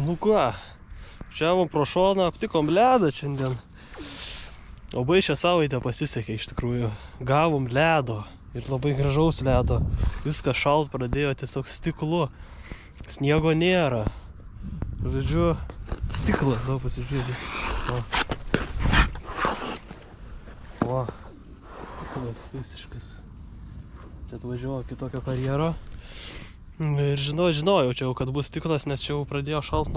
Nu ką, šiandien pro šoną aptikom ledą šiandien. Labai šią savaitę pasisekė iš tikrųjų. Gavom ledo ir labai gražaus ledo. Viskas šalt pradėjo tiesiog stiklu. Sniego nėra. Žodžiu, stiklas, daug pasižiūrėti. O, stiklas visiškas. Čia atvažiuoju kitokio karjero. Ir žinojau čia jau, kad bus stiklas, nes čia jau pradėjo šalt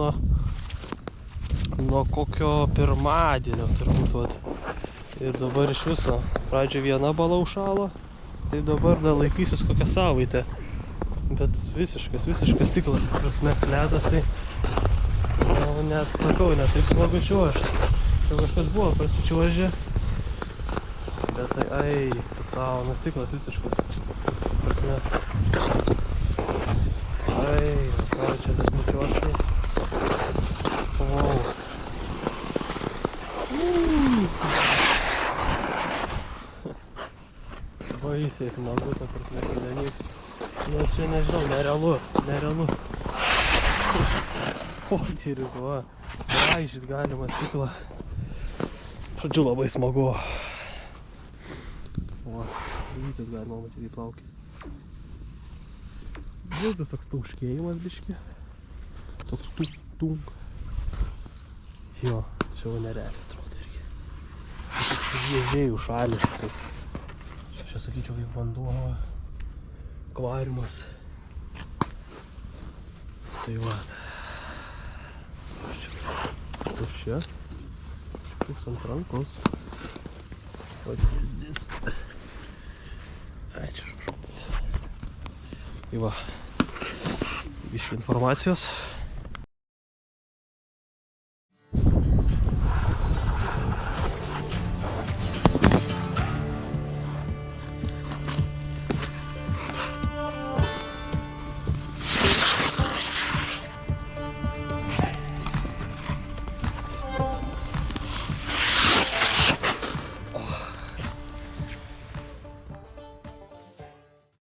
nuo kokio pirmadienio turbūt. Vat. Ir dabar iš viso, pradžio viena bala užšalo, tai dabar dar laikysis kokią savaitę. Bet visiškas stiklas, prasme, ledas, tai net sakau, net taip smagu čiuožti. Čia kažkas buvo, prasičiuožė. Bet tai, tu savo, nu stiklas visiškas, prasme. Ką čia tas mučiuosi. Wow. Baisiai smagu, ta prasme, kad nevyks. Nu, čia nežinau, nerealus. Potyris, va. Raižyt galima stiklą. Žodžiu, labai smagu. Va, rytis galima matyti į plaukį. Vaizdas toks tauškėjimas biški. Toks tunk. Jo, čia jau nerealiai atrodo irgi. Toks vėžėjų šalis. Čia sakyčiau kaip vanduo. Akvariumas. Tai vat. Čia. Toks ant rankos. What is this? Ai, čia žodis. Tai va. Biški informacijos.